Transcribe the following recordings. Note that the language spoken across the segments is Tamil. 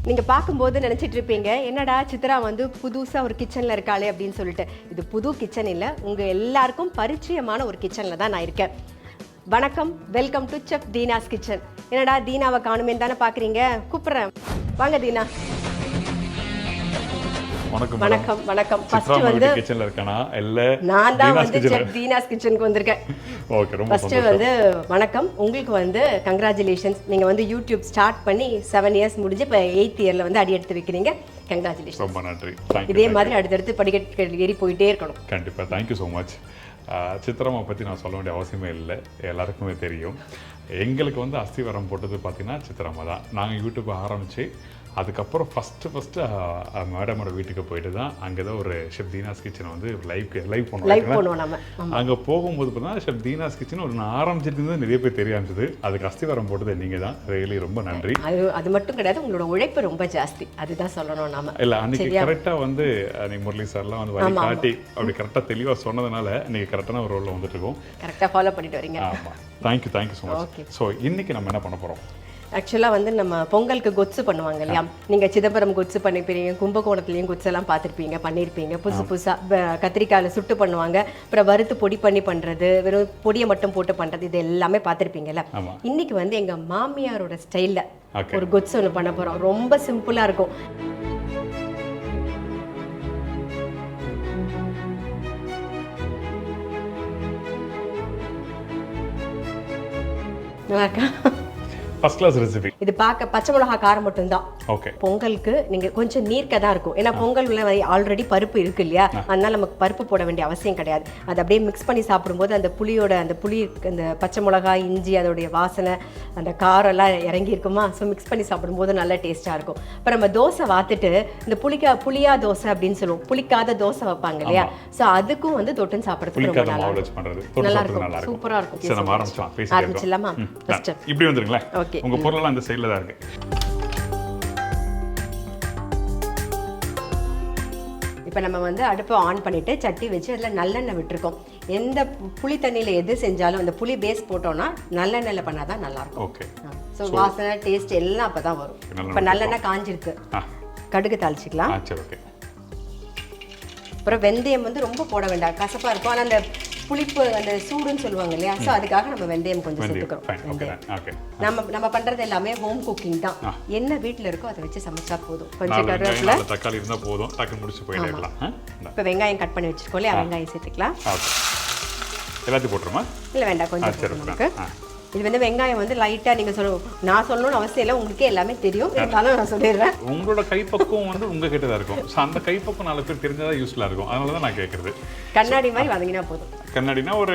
நீங்கள் பார்க்கும்போது நினச்சிட்டு இருப்பீங்க என்னடா சித்ரா வந்து புதுசாக ஒரு கிச்சனில் இருக்காளே அப்படின்னு சொல்லிட்டு. இது புது கிச்சன் இல்லை, உங்கள் எல்லாருக்கும் பரிச்சயமான ஒரு கிச்சனில் தான் நான் இருக்கேன். வணக்கம், welcome to chef Dheena's kitchen. என்னடா தீனாவை காணுமே தானே பார்க்குறீங்க, கூப்பிட்றேன், வாங்க தீனா. வணக்கம் வணக்கம். ஃபர்ஸ்ட் வந்து கிச்சன்ல இருக்கேனா இல்ல நான் தான் வந்து செஃப் தீனாஸ் கிச்சனுக்கு வந்திருக்கேன். ஓகே, ரொம்ப ஃபர்ஸ்ட் வந்து வணக்கம். உங்களுக்கு வந்து கங்க்ராச்சுலேஷன்ஸ். நீங்க வந்து யூடியூப் ஸ்டார்ட் பண்ணி 7 இயர்ஸ் முடிஞ்சு இப்போ 8th இயர்ல வந்து அடி எடுத்து வைக்கிறீங்க. கங்க்ராச்சுலேஷன்ஸ். ரொம்ப நன்றி. இதே மாதிரி அடுத்தடுத்து படிக்கட்டு ஏறி போயிட்டே இருக்கணும். கண்டிப்பா. Thank you so much. சித்ராமா பற்றி நான் சொல்ல வேண்டிய அவசியமே இல்லை, எல்லாருக்குமே தெரியும். எங்களுக்கு வந்து அஸ்திவாரம் போட்டது பார்த்தீங்கன்னா சித்ராமா தான். நாங்கள் யூடியூப் ஆரம்பித்து அதுக்கப்புறம் ஃபஸ்ட்டு மேடமோட வீட்டுக்கு போயிட்டு தான் அங்கே தான் ஒரு ஷெஃப் தீனாஸ் கிச்சனை வந்து லைவ் பண்ணுவோம் நம்ம. அங்கே போகும்போது பார்த்தா ஷெஃப் தீனாஸ் கிச்சன் ஒரு நான் ஆரம்பிச்சிட்டு நிறைய பேர் தெரிய ஆரம்பிச்சது. அதுக்கு அஸ்திவாரம் போட்டது நீங்கள் தான். ரியலி ரொம்ப நன்றி. அது மட்டும் கிடையாது, உங்களோட உழைப்பு ரொம்ப ஜாஸ்தி, அதுதான் சொல்லணும் நாம. இல்லை, அன்றைக்கி கரெக்டாக வந்து நீங்கள் முரளி சார்லாம் வந்து வழி காட்டி அப்படி கரெக்டாக தெளிவாக சொன்னதுனால நீங்கள் கரெக்டான ஒரு ரோலில் வந்துட்டு இருக்கோம். கரெக்டாக ஃபாலோ பண்ணிட்டு வரீங்க. ஆமாம், தேங்க்யூ ஸோ மச். ஸோ இன்றைக்கி நம்ம என்ன பண்ண போகிறோம்? ஆக்சுவலாக வந்து நம்ம பொங்கலுக்கு கொத்து பண்ணுவாங்க இல்லையா? நீங்கள் சிதம்பரம் கொத்து பண்ணிருப்பீங்க, கும்பகோணத்துலேயும் கொத்தெல்லாம் பார்த்துருப்பீங்க, பண்ணியிருப்பீங்க. புதுசாக கத்திரிக்காயில் சுட்டு பண்ணுவாங்க, அப்புறம் வறுத்து பொடி பண்ணி பண்ணுறது, வெறும் பொடியை மட்டும் போட்டு பண்ணுறது, இது எல்லாமே பார்த்துருப்பீங்கல்ல. இன்னைக்கு வந்து எங்கள் மாமியாரோட ஸ்டைலில் ஒரு கொத்து ஒன்று பண்ண போகிறோம். ரொம்ப சிம்பிளாக இருக்கும். நல்லா இருக்கா? First class recipe. இது பார்க்க பச்சை மிளகா காரம் மட்டும்தான். ஓகே. பொங்கலுக்கு நீங்க கொஞ்சம் நீர்க்க தான் இருக்கும். ஏன்னா பொங்கல்ல ஆல்ரெடி பருப்பு இருக்கு இல்லையா, அதனால நமக்கு பருப்பு போட வேண்டிய அவசியம் கிடையாது. அது அப்படியே மிக்ஸ் பண்ணி சாப்பிடும்போது அந்த புளி அந்த பச்சை மிளகா, இஞ்சி, அதோடைய வாசனை, அந்த காரம் எல்லாம் இறங்கி இருக்குமா. ஸோ மிக்ஸ் பண்ணி சாப்பிடும்போது நல்லா டேஸ்டா இருக்கும். அப்புறம் நம்ம தோசை வாத்துட்டு இந்த புளியா தோசை அப்படின்னு சொல்லுவோம், புளிக்காத தோசை வைப்பாங்க இல்லையா. ஸோ அதுக்கும் வந்து தொட்டுன்னு சாப்பிடுறதுக்கு ரொம்ப நல்லா இருக்கும், சூப்பரா இருக்கும். ஆரம்பிச்சிடலாமா? இப்படி வந்துருங்களேன். உங்க பொருளெல்லாம் அந்த சைடுல தான் இருக்கு. இப்போ நம்ம வந்து அடுப்பை ஆன் பண்ணிட்டு சட்டி வச்சு அதில் நல்லெண்ணெய் விட்டுருக்கோம். எந்த புளி தண்ணியில் எது செஞ்சாலும் அந்த புளி பேஸ் போட்டோம்னா நல்லெண்ணெயில் பண்ணால் தான் நல்லாயிருக்கும். ஓகே. ஸோ வாசனை டேஸ்ட் எல்லாம் அப்போ தான் வரும். இப்போ நல்லெண்ணெய் காஞ்சிருக்கு, கடுகு தாளிச்சிக்கலாம். ஓகே. அப்புறம் வெந்தயம் வந்து ரொம்ப போட வேண்டாம், கசப்பாக இருக்கும். ஆனால் அந்த புளிப்பு அந்த சூடுன்னு சொல்லுவாங்க இல்லையா, ஸோ அதுக்காக நம்ம வெந்தயம் கொஞ்சம் சேர்த்துக்கிறோம். நம்ம பண்றது எல்லாமே ஹோம் குக்கிங் தான். என்ன வீட்டில் இருக்கோ அதை வச்சு சமைச்சா போதும். கொஞ்சம் கருவேப்பிலை, தக்காளி இருந்தா போதும், டக்கு முடிச்சு போயிடலாம். இப்போ வெங்காயம் கட் பண்ணி வச்சிருக்கோம் இல்லையா, வெங்காயம் சேர்த்துக்கலாம். எல்லாத்தையும் போட்டுருமா? இல்லை வேண்டாம், கொஞ்சம் நமக்கு. இது வந்து வெங்காயம் வந்து லைட்டாக நீங்கள் நான் சொல்லணும்னு அவசியம் இல்லை, உங்களுக்கே எல்லாமே தெரியும், இருந்தாலும் நான் சொல்லிடுறேன். உங்களோட கைப்பக்குவம் வந்து உங்ககிட்ட தான் இருக்கும். ஸோ அந்த கைப்பக்கம் 4 பேர் தெரிஞ்சதாக யூஸ்ஃபுல்லாக இருக்கும். அதனால தான் நான் கேட்குறது. கண்ணாடி மாதிரி வதங்கினா போதும். கண்ணாடினா ஒரு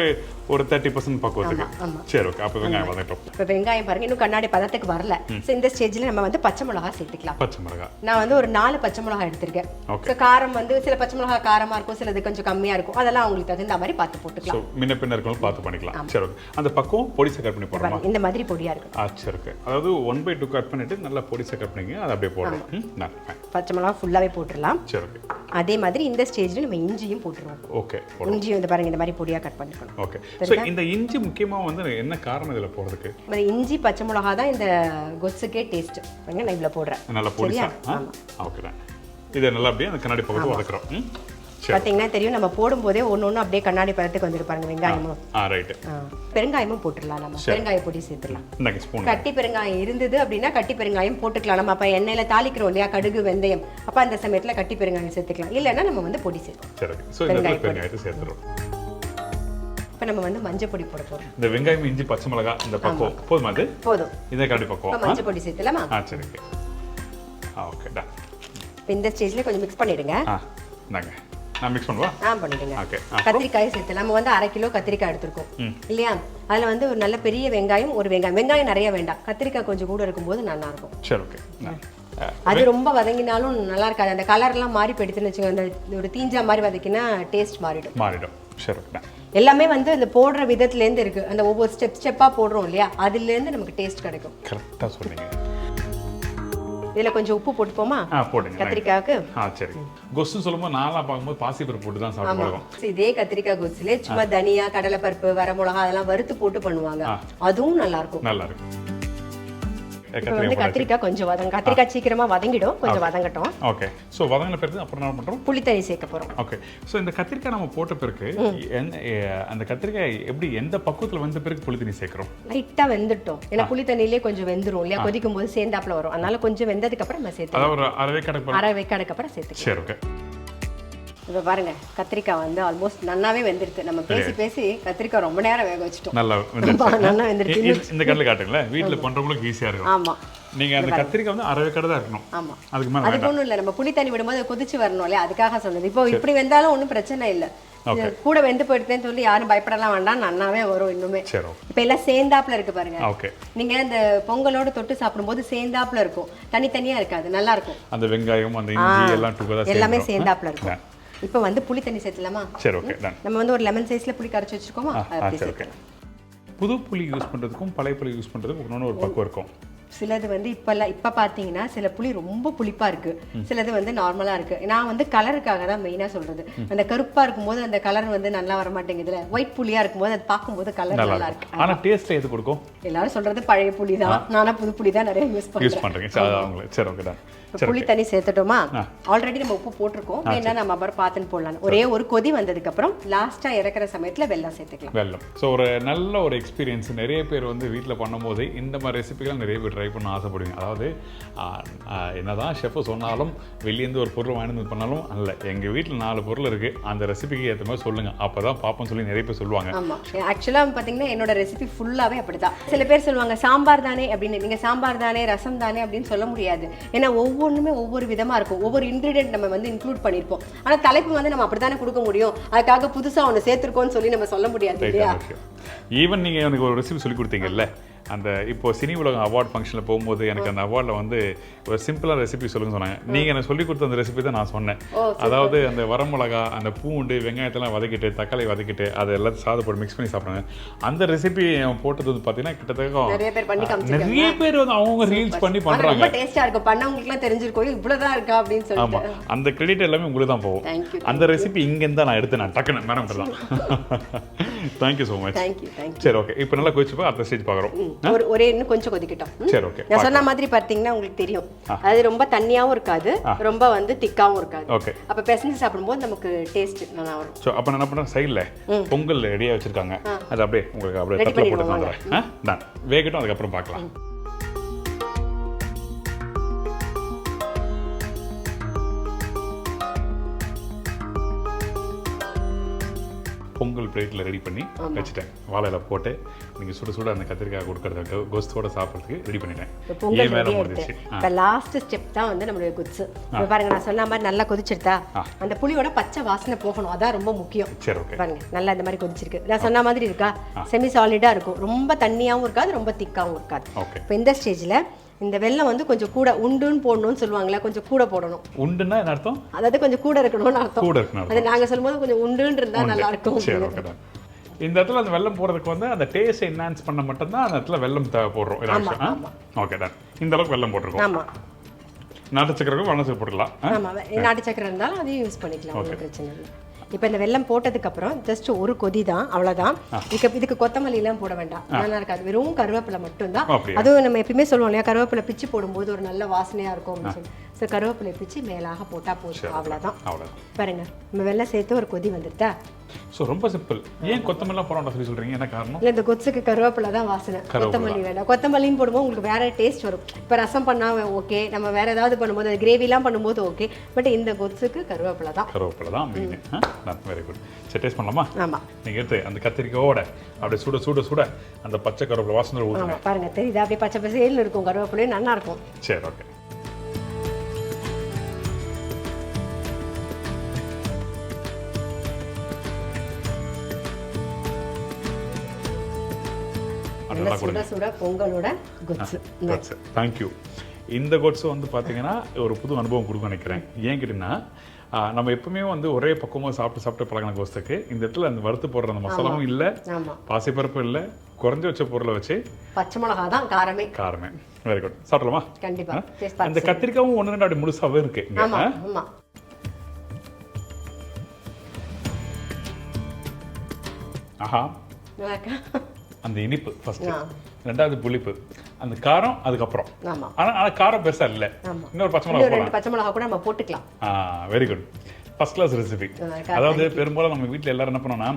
30% பக்குவத்துக்கு. சரி, ஓகே. அப்போ வெங்காயம் வதங்கட்டும். இப்போ வெங்காயம் பாருங்க, இன்னும் கண்ணாடி பதத்துக்கு வரல. ஸோ இந்த ஸ்டேஜில் நம்ம வந்து பச்சை மிளகா சேர்த்துக்கலாம். பச்சை மிளகா நான் வந்து ஒரு 4 பச்சை மிளகா எடுத்திருக்கேன். ஸோ காரம் வந்து சில பச்சை மிளகா காரமாக இருக்கும், சிலது கொஞ்சம் கம்மியாக இருக்கும். அதெல்லாம் அவங்களுக்கு தகுந்த மாதிரி பார்த்து போட்டுக்கலாம். முன்ன பின்ன இருக்கணும், பார்த்து பண்ணிக்கலாம். சரி, ஓகே. அந்த பக்குவம் பொடிசை கட் பண்ணி போடலாம். இந்த மாதிரி பொடியா இருக்கும். சரி, ஓகே. அதாவது 1/2 கட் பண்ணிட்டு நல்லா பொடிசை கட் பண்ணிங்க, அதை அப்படியே போடலாம். பச்சை மிளகா ஃபுல்லாகவே போட்டுடலாம். சரி, ஓகே. அதே மாதிரி இந்த ஸ்டேஜில் நம்ம இஞ்சியும் போட்டுருவோம். ஓகே. இஞ்சி வந்து பாருங்க இந்த மாதிரி பொடியாக கட் பண்ணிக்கணும். ஓகே. ஸோ இந்த இஞ்சி முக்கியமாக வந்து என்ன காரணம் இதில் போடுறதுக்கு? இஞ்சி பச்சை மிளகா தான் இந்த கொசுக்கே டேஸ்ட். நான் இதில் போடுறேன். நல்லா பொடிசா. ஓகே தான். இதை நல்லா அப்படியே அந்த கண்ணாடி பக்கத்து வதக்குறோம். பார்த்தீங்கன்னா தெரியும், நம்ம போடும்போதே ஒன்று அப்படியே கண்ணாடி பதத்துக்கு வந்துட்டு பாருங்க. வெங்காயமும் ரைட்டு, பெருங்காயமும் போட்டுடலாம். நம்ம பெருங்காய பொடி சேர்த்துக்கலாம். கட்டி பெருங்காயம் இருந்தது அப்படின்னா கட்டி பெருங்காயம் போட்டுக்கலாம். நம்ம அப்போ எண்ணெயில் தாளிக்கிறோம் இல்லையா, கடுகு வெந்தயம், அப்போ அந்த சமயத்தில் கட்டி பெருங்காயம் சேர்த்துக்கலாம். இல்லைன்னா நம்ம வந்து பொடி சேர்த்துக்கலாம். பெருங்காயத்தை சேர்த்துறோம். இப்போ நம்ம வந்து மஞ்சள் பொடி போட போகிறோம். இந்த வெங்காயம், இஞ்சி, பச்சை மிளகா இந்த பக்கம் போதுமா? அது போதும். இதை கட்டி பக்கம் மஞ்சள் பொடி சேர்த்துலாமா? சரி, ஓகே. இந்த ஸ்டேஜ்ல கொஞ்சம் மிக்ஸ் பண்ணிடுங்க. நான் மிக்ஸ் பண்ணுவா? பண்ணிடுங்க. ஓகே. கத்திரிக்காய் சேர்த்து நம்ம வந்து 1/2 கிலோ கத்திரிக்காய் எடுத்துருக்கோம் இல்லையா, அதில் வந்து ஒரு நல்ல பெரிய வெங்காயம், ஒரு வெங்காயம் நிறைய வேண்டாம், கத்திரிக்காய் கொஞ்சம் கூட இருக்கும்போது நல்லா இருக்கும். சரி, ஓகே. அது ரொம்ப வதங்கினாலும் நல்லா இருக்காது, அந்த கலர்லாம் மாறி போயிடுதுன்னு வச்சுக்கோங்க. அந்த ஒரு தீஞ்சா மாதிரி வதக்கினா டேஸ்ட் மாறிடும். சரி, ஓகே. எல்லாமே வந்து அந்த போடுற விதத்துலேருந்து இருக்கு. அந்த ஒவ்வொரு ஸ்டெப்பாக போடுறோம் இல்லையா, அதுலேருந்து நமக்கு டேஸ்ட் கிடைக்கும். கரெக்டாக சொன்னீங்க. இதில் கொஞ்சம் உப்பு போட்டுப்போமா? போடுங்க கத்திரிக்காய்க்கு. சரி. கொசு சொல்லும்போது நான்லாம் பார்க்கும்போது பாசிப்பருப்பு போட்டு தான் சாப்பிடுவோம். இதே கத்திரிக்காய் கொசுலே சும்மா தனியா, கடலைப்பருப்பு, வரமிளகா அதெல்லாம் வறுத்து போட்டு பண்ணுவாங்க. அதுவும் நல்லா இருக்கும். இப்போ வந்து கத்திரிக்காய் கொஞ்சம் கத்திரிக்காய் சீக்கிரமா வதங்கிடும், கொஞ்சம் வதங்கட்டும். ஓகே. ஸோ வதங்கின பிறகு அப்புறம் என்ன பண்ணுறோம்? புளித்தண்ணி சேர்க்க போகிறோம். ஓகே. ஸோ இந்த கத்திரிக்காய் நம்ம போட்ட பிறகு அந்த கத்திரிக்காய் எப்படி எந்த பக்குவத்தில் வந்த பிறகு புளித்தண்ணி சேர்க்குறோம்? லைட்டாக வெந்துட்டோம், ஏன்னா புளித்தண்ணிலே கொஞ்சம் வெந்துடும் இல்லையா, கொதிக்கும் போது சேர்ந்தாப்புல வரும். அதனால கொஞ்சம் வெந்ததுக்கு அப்புறம் நம்ம சேர்த்து அதாவது ஒரு அரை வேக்காடுக்கு அப்புறம் சேர்த்து. சரி, ஓகே. இப்போ பாருங்க, கத்திரிக்காய் வந்து ஆல்மோஸ்ட் நல்லாவே வெந்துடுது. நம்ம பேசி கத்திரிக்காய் ரொம்ப நேரம் வேக வச்சுட்டோம். நல்லா வெந்துருச்சு. இந்த கடலை காட்டுங்களேன், வீட்டில் பண்ணுறவங்களுக்கு ஈஸியாக இருக்கும். ஆமாம், நீங்க அந்த கத்திரிக்காய் வந்து அரை வேக்காடு தான் இருக்கணும். ஆமா, அதுக்கு மேல அதுக்கு ஒன்றும் இல்லை, நம்ம புளி தண்ணி விடும்போது கொதிச்சு வரணும் இல்லையா, அதுக்காக சொன்னது. இப்போ இப்படி வெந்தாலும் ஒன்றும் பிரச்சனை இல்லை, கூட வெந்து போயிடுதுன்னு சொல்லி யாரும் பயப்படலாம் வேண்டாம், நன்னாவே வரும் இன்னுமே. இப்போ எல்லாம் சேர்ந்தாப்புல இருக்கு பாருங்க. ஓகே. நீங்க இந்த பொங்கலோட தொட்டு சாப்பிடும்போது சேர்ந்தாப்புல இருக்கும், தனித்தனியா இருக்காது, நல்லா இருக்கும். அந்த வெங்காயம் அந்த இஞ்சி எல்லாம் டுகெதர் எல்லாமே சேர்ந்தாப்புல இருக்கும். இப்போ வந்து புளி தண்ணி சேர்த்துலாமா? சரி, ஓகே. நம்ம வந்து ஒரு லெமன் சைஸ்ல புளி கரைச்சி வச்சிருக்கோமா, அப்படி சேர்க்கலாம். புது புளி யூஸ் பண்றதுக்கும் பழைய புளி யூஸ் பண்றதுக்கும் இன்னொரு ஒரு பக்கம் இருக்கும். சிலது வந்து இப்போ பார்த்தீங்கன்னா சில புளி ரொம்ப புளிப்பா இருக்கு, சிலது வந்து நார்மலா இருக்கு. நான் வந்து கலருக்காக தான் மெயினா சொல்றது. அந்த கருப்பா இருக்கும்போது அந்த கலர் வந்து நல்லா வர மாட்டேங்குதுல, ஒயிட் புளியா இருக்கும்போது அது பார்க்கும்போது கலர் நல்லா இருக்கு. ஆனா டேஸ்ட் எது கொடுக்கும்? எல்லாரும் சொல்றது பழைய புளி தான், நானா புது புளி தான் நிறைய யூஸ் பண்றேன். சரி, ஓகே. புளி தண்ணி சேர்த்துட்டோமா? ஆல்ரெடி நம்ம உப்பு போட்டிருக்கோம், வேணா நம்ம அப்புறம் பார்த்துன்னு போடலாம். ஒரே ஒரு கொதி வந்ததுக்கு அப்புறம் லாஸ்டா இறக்குற சமயத்துல வெல்லம் சேர்த்துக்கலாம். வெல்லம். ஸோ ஒரு நல்ல ஒரு எக்ஸ்பீரியன்ஸ். நிறைய பேர் வந்து வீட்டில் பண்ணும்போது இந்த மாதிரி ரெசிபிகள் நிறைய பேர் ட்ரை பண்ண ஆசைப்படுவீங்க. அதாவது என்னதான் ஷெஃப் சொன்னாலும் வெளியேருந்து ஒரு பொருள் வாங்கி பண்ணாலும் அல்ல, எங்கள் வீட்டில் 4 பொருள் இருக்கு, அந்த ரெசிபிக்கு ஏற்ற மாதிரி சொல்லுங்க, அப்பதான் பாப்போம் சொல்லி நிறைய பேர் சொல்லுவாங்க. ஆமா, ஆக்சுவலா பார்த்தீங்கன்னா என்னோட ரெசிபி ஃபுல்லாவே அப்படிதான். சில பேர் சொல்லுவாங்க சாம்பார் தானே அப்படின்னு. நீங்க சாம்பார் தானே ரசம் தானே அப்படின்னு சொல்ல முடியாது, ஏன்னா ஒவ்வொன்றுமே ஒவ்வொரு விதமா இருக்கும், ஒவ்வொரு இன்கிரீடியன்ட் நம்ம வந்து இன்க்ளூட் பண்ணியிருப்போம். ஆனா தலைப்பு வந்து நம்ம அப்படித்தானே கொடுக்க முடியும், அதுக்காக புதுசா ஒன்று சேர்த்துருக்கோம்னு சொல்லி நம்ம சொல்ல முடியாது இல்லையா? ஈவன் நீங்க எனக்கு ஒரு ரெசிபி சொல்லி கொடுத்தீங்கல்ல, அந்த இப்போ சினி உலகம் அவார்ட் ஃபங்க்ஷனில் போகும்போது எனக்கு அந்த அவார்டில் வந்து ஒரு சிம்பிளாக ரெசிபி சொல்லுங்க சொன்னாங்க. நீங்கள் எனக்கு சொல்லிக் கொடுத்த அந்த ரெசிபி தான் நான் சொன்னேன். அதாவது அந்த வரமிளகா, அந்த பூண்டு, வெங்காயத்தெல்லாம் வதக்கிட்டு, தக்காளி வதக்கிட்டு, அதை எல்லாத்தையும் சாதப்போடு மிக்ஸ் பண்ணி சாப்பிட்றாங்க. அந்த ரெசிபி பார்த்தது வந்து பார்த்தீங்கன்னா கிட்டத்தட்ட நிறைய பேர் வந்து அவங்க ரீல்ஸ் பண்ணி பண்ணுறாங்க. டேஸ்டாக இருக்கும், பண்ணவங்களுக்குலாம் தெரிஞ்சிருக்கோம் இவ்வளோதான் இருக்கா அப்படின்னு சொல்லி. ஆமாம், அந்த கிரெடிட் எல்லாமே உங்களுக்கு தான் போகும். அந்த ரெசிபி இங்கேருந்து தான் நான் எடுத்து நான் டக்குன்னு மேடம் தான். Thank you so much. சரி, ஓகே. இப்போ நல்லா கொதிச்சு அடுத்த ஸ்டேஜ் பார்க்குறோம். ஒரே இன்னும் கொஞ்சம் கொதிக்கட்டும். சரி, ஓகே. நான் சொன்ன மாதிரி பார்த்தீங்கன்னா உங்களுக்கு தெரியும், அது ரொம்ப தண்ணியாவும் இருக்காது, ரொம்ப வந்து திக்காவும் இருக்காது. ஓகே. அப்ப பிசைஞ்சு சாப்பிடும்போது நமக்கு டேஸ்ட் நல்லா வரும். சோ அப்ப நான் என்ன பண்றேன், சைடுல பொங்கல் ரெடியா வச்சிருக்காங்க, அது அப்படியே உங்களுக்கு அப்படியே தட்டுல போட்டு வந்துறேன். நான் வேகட்டும், அதுக்கு அப்புறம் பார்க்கலாம். பொங்கல் பிளேட்டில் ரெடி பண்ணி வச்சுட்டேன், வாழையில போட்டு நீங்கள் சுட சுட அந்த கத்திரிக்காய் கொடுக்கறதுக்கு கோஸ்தோட சாப்பிட்றதுக்கு ரெடி பண்ணிட்டேன். பொங்கல் ரெடி ஆயிடுச்சு. இப்போ லாஸ்ட் ஸ்டெப் தான் வந்து நம்மளுடைய குட்ஸ். இப்போ பாருங்க, நான் சொன்ன மாதிரி நல்லா கொதிச்சிருத்தா, அந்த புளியோட பச்சை வாசனை போகணும், அதான் ரொம்ப முக்கியம். சரி, ஓகே. பாருங்க நல்லா இந்த மாதிரி கொதிச்சிருக்கு. நான் சொன்ன மாதிரி இருக்கா, செமி சாலிடா இருக்கும், ரொம்ப தண்ணியாவும் இருக்காது, ரொம்ப திக்காவும் இருக்காது. இப்போ இந்த ஸ்டேஜ்ல இந்த வெல்லம் வந்து கொஞ்சம் கூட உண்டுன்னு போடணும்னு சொல்லுவாங்களா, கொஞ்சம் கூட போடணும். உண்டுன்னா என்ன அர்த்தம்? அதாவது கொஞ்சம் கூட இருக்கணும்னு அர்த்தம். கூட இருக்கணும். அது நாங்க சொல்லும்போது கொஞ்சம் உண்டுன்னு இருந்தா நல்லா இருக்கும். சரி, ஓகே. இந்த இடத்துல அந்த வெல்லம் போடுறதுக்கு வந்து அந்த டேஸ்ட் என்ஹான்ஸ் பண்ண மட்டும் தான் அந்த இடத்துல வெல்லம் போடுறோம். Okay, done. இந்த அளவுக்கு வெல்லம் போட்டுருக்கோம். ஆமா, நாட்டு சக்கரை வண்ண சக்கரை போடலாம். ஆமா, நாட்டு சக்கரை இருந்தாலும் அதையும் யூஸ் பண்ணிக்கலாம், ஒன்றும் பிரச்சனை இல்லை. இப்போ இந்த வெல்லம் போட்டதுக்கு அப்புறம் ஜஸ்ட் ஒரு கொதி தான், அவ்வளோதான். இதுக்கு கொத்தமல்லி எல்லாம் போட வேண்டாம், நல்லா இருக்காது, வெறும் கருவேப்பிலை மட்டும்தான். அதுவும் நம்ம எப்பயுமே சொல்லுவோம் இல்லையா, கருவேப்பிலை பிச்சு போடும்போது ஒரு நல்ல வாசனையா இருக்கும் அப்படின்னு சொல்லி. ஸோ கருவேப்பிலை பிச்சு மேலாக போட்டா போதும், அவ்வளோதான். பாருங்க, நம்ம வெல்லம் சேர்த்து ஒரு கொதி வந்துட்டா. ஸோ ரொம்ப சிம்பிள். ஏன் கொத்தமல்லி போட சொல்லி சொல்றீங்க, என்ன காரணம்? இல்லை, இந்த கொத்துக்கு கருவேப்பிலை தான் வாசனை, கொத்தமல்லி வேண்டாம். கொத்தமல்லின்னு போடும்போது உங்களுக்கு வேற டேஸ்ட் வரும். இப்போ ரசம் பண்ணா ஓகே, நம்ம வேற ஏதாவது பண்ணும்போது அது கிரேவிலாம் பண்ணும்போது ஓகே, பட் இந்த கொத்துக்கு கருவேப்பிலை தான். கருவேப்பிலை தான் மெயின். Very good. சரி, டேஸ்ட் பண்ணலாமா? ஆமாம். நீங்கள் எடுத்து அந்த கத்திரிக்காயோட அப்படியே சுட சுட சுட அந்த பச்சை கருவேப்பிலை வாசனை ஊற்றுங்க. பாருங்க, தெரியுதா, அப்படியே பச்சை பசேல்னு இருக்கும், கருவேப்பிலையும் நல்லா இருக்கும். சரி, ஓகே. பொங்கலோட குட்ஸ். தேங்க்யூ. இந்த குட்ஸ் வந்து பார்த்தீங்கன்னா ஒரு புது அனுபவம் கொடுக்க நினைக்கிறேன். ஏன் கேட்டீங்கன்னா, நம்ம எப்பவுமே வந்து ஒரே பக்கமாக சாப்பிட்டு பழகின கோஸ்துக்கு இந்த இடத்துல அந்த வறுத்து போடுற அந்த மசாலாவும் இல்லை, பாசிப்பருப்பும் இல்லை, குறைஞ்ச வச்ச பொருளை வச்சு பச்சை மிளகா தான் காரமே. Very good. சாப்பிடலாமா? கண்டிப்பா. அந்த கத்திரிக்காவும் 1-2 அப்படி முழுசாவே இருக்கு. ஆஹா, அந்த இனிப்பு ஃபர்ஸ்ட் ரெண்டாவது புளிப்பு, அந்த காரம் அதுக்கப்புறம். ஆமா. ஆனால் காரம் பெருசாக இல்லை. இன்னொரு பச்சை மிளகா இன்னும் 2 பச்சை மிளகா கூட நம்ம போட்டுக்கலாம். Very good, first class recipe. அதாவது பெரும்பாலும் நம்ம வீட்டில் எல்லாரும் என்ன பண்ணோம்னா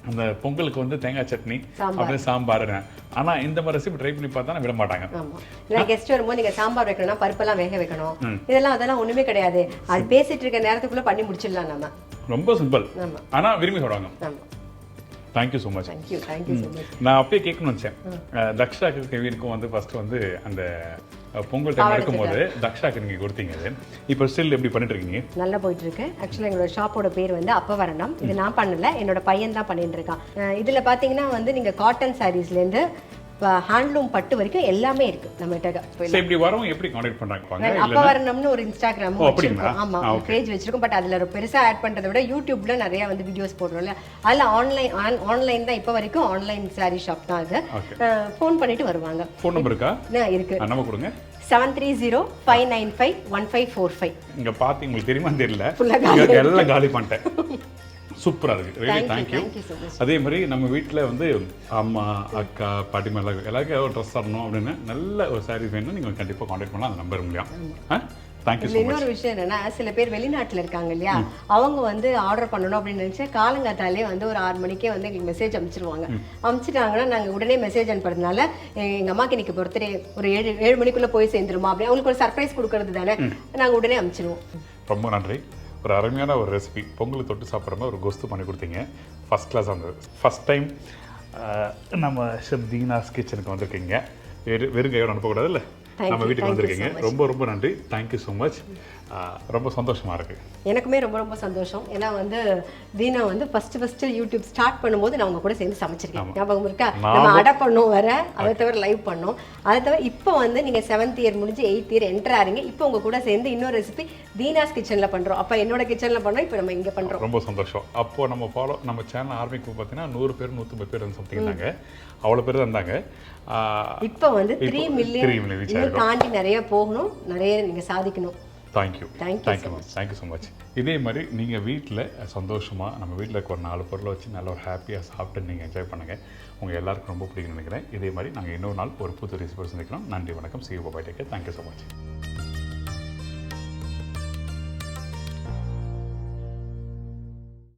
அந்த பொங்கலுக்கு வந்து தேங்காய் சட்னி அப்படியே சாம்பார், ஆனால் இந்த மாதிரி ரெசிபி ட்ரை பண்ணி பார்த்தா விட மாட்டாங்க. ஆமாம், கெஸ்ட் வரும்போது நீங்கள் சாம்பார் வைக்கணும்னா பருப்பெல்லாம் வேக வைக்கணும், அதெல்லாம் ஒன்றுமே கிடையாது. அது பேசிட்டு இருக்க நேரத்துக்குள்ளே பண்ணி முடிச்சிடலாம் நம்ம. ரொம்ப சிம்பிள், ஆனால் விரும்பி சொல்லுவாங்க. Thank you so much. நான் அப்பயே கேட்கணும்னு வச்சேன், தக்ஷாக்கு கெவினுக்கும் வந்து ஃபர்ஸ்ட் வந்து அந்த பொங்கல் டைம் இருக்கும்போது தக்ஷாக்கு நீங்கள் கொடுத்தீங்க. இப்போ ஸ்டில் எப்படி பண்ணிட்டு இருக்கீங்க? நல்லா போயிட்டு இருக்கு. ஆக்சுவலாக எங்களோட ஷாப்போட பேர் வந்து அப்பவரணம். இது நான் பண்ணல, என்னோட பையன் தான் பண்ணிட்டு இருக்கான். இதில் பார்த்தீங்கன்னா வந்து நீங்கள் காட்டன் சாரீஸ்லேருந்து ஹேண்ட்லூம் பட்டு வரைக்கும் எல்லாமே இருக்கு நம்மகிட்ட. இப்படி வரவும் எப்படி கான்டாக்ட் பண்றாங்க? அப்பவரணம்னு ஒரு இன்ஸ்டாகிராம் வச்சிருக்கோம். ஆமா, பேஜ் வச்சிருக்கோம். பட் அதுல பெருசா ஆட் பண்றதை விட யூடியூப்ல நிறைய வந்து வீடியோஸ் போடுறோம்ல, அதுல ஆன்லைன் தான். இப்போ வரைக்கும் ஆன்லைன் சாரி ஷாப் தான் அது. ஃபோன் பண்ணிட்டு வருவாங்க. ஃபோன் நம்பர் இருக்கா? இருக்கு, நம்பர் கொடுங்க. 7305951545. இங்க பாத்தீங்க, உங்களுக்கு தெரியுமா தெரியல, எல்லாம் காலி பண்ணிட்டேன். சூப்பராக இருக்குது, ரியலி தேங்க்யூ. அதே மாதிரி நம்ம வீட்டில் வந்து அம்மா, அக்கா, பாட்டி மேலே எல்லாருக்கும் ஏதோ ட்ரெஸ் தரணும் அப்படின்னு நல்ல ஒரு சாரீஸ் வேணும்னா நீங்கள் கண்டிப்பாக காண்டாக்ட் பண்ணலாம், அந்த நம்பர் மூலியம். தேங்க்யூ. இன்னொரு விஷயம் என்னன்னா, சில பேர் வெளிநாட்டில் இருக்காங்க இல்லையா, அவங்க வந்து ஆர்டர் பண்ணணும் அப்படின்னு நினச்சா காலங்காத்தாலே வந்து ஒரு 6 மணிக்கே வந்து எங்களுக்கு மெசேஜ் அனுப்பிச்சிருவாங்க. அனுப்பிச்சிட்டாங்கன்னா நாங்கள் உடனே மெசேஜ் அனுப்புறதுனால எங்கள் அம்மாக்கு இன்னைக்கு பர்த்டே ஒரு 7 மணிக்குள்ளே போய் சேர்ந்துருமா அப்படி அவங்களுக்கு ஒரு சர்ப்ரைஸ் கொடுக்கறது தானே, நாங்கள் உடனே அனுப்பிச்சிடுவோம். ரொம்ப நன்றி. ஒரு அருமையான ஒரு ரெசிபி, பொங்கல் தொட்டு சாப்பிட்ற மாதிரி ஒரு கொஸ்து பண்ணி கொடுத்தீங்க. ஃபஸ்ட் கிளாஸ் இருந்தது. ஃபஸ்ட் டைம் நம்ம ஷெஃப் தீனாஸ் கிச்சனுக்கு வந்திருக்கீங்க. வெறும் கையோடு அனுப்பக்கூடாது இல்லை, நம்ம வீட்டுக்கு வந்திருக்கீங்க. ரொம்ப ரொம்ப நன்றி, தேங்க்யூ ஸோ மச். ரொம்ப சந்தோஷமாக இருக்குது. எனக்குமே ரொம்ப ரொம்ப சந்தோஷம். ஏன்னா வந்து தீனா வந்து ஃபஸ்ட்டு யூடியூப் ஸ்டார்ட் பண்ணும்போது நான் உங்க கூட சேர்ந்து சமைச்சிருக்கேன், ஞாபகம் இருக்கா? நம்ம அடை பண்ணோம் வர, அதை தவிர லைவ் பண்ணோம். அதை தவிர இப்போ வந்து நீங்கள் 7th இயர் முடிஞ்சு 8th இயர் என்டர் ஆறீங்க. இப்போ உங்க கூட சேர்ந்து இன்னொரு ரெசிபி தீனாஸ் கிச்சனில் பண்ணுறோம். அப்போ என்னோட கிச்சனில் பண்ணுறோம், இப்போ நம்ம இங்கே பண்ணுறோம். ரொம்ப சந்தோஷம். அப்போது நம்ம சேனல் ஆரம்பிக்கும் பார்த்தீங்கன்னா 100 பேர் 150 பேர் சம்திங் இருந்தாங்க, அவ்வளோ பேர் தான் இருந்தாங்க. இப்போ வந்து 3 மில்லியன் தாண்டி நிறைய போகணும், நிறைய நீங்கள் சாதிக்கணும். Thank you so much. இதே மாதிரி நீங்கள் வீட்டில் சந்தோஷமாக நம்ம வீட்டில் இருக்க ஒரு 4 பொருளை வச்சு நல்ல ஒரு ஹாப்பியாக சாப்பிட்டு நீங்கள் என்ஜாய் பண்ணுங்கள். உங்கள் எல்லாருக்கும் ரொம்ப பிடிக்கும்னு நினைக்கிறேன். இதே மாதிரி நாங்கள் இன்னொரு நாள் ஒரு புது ரெசிபி சந்திக்கிறோம். நன்றி, வணக்கம். See you, bye, take care. Thank you so much.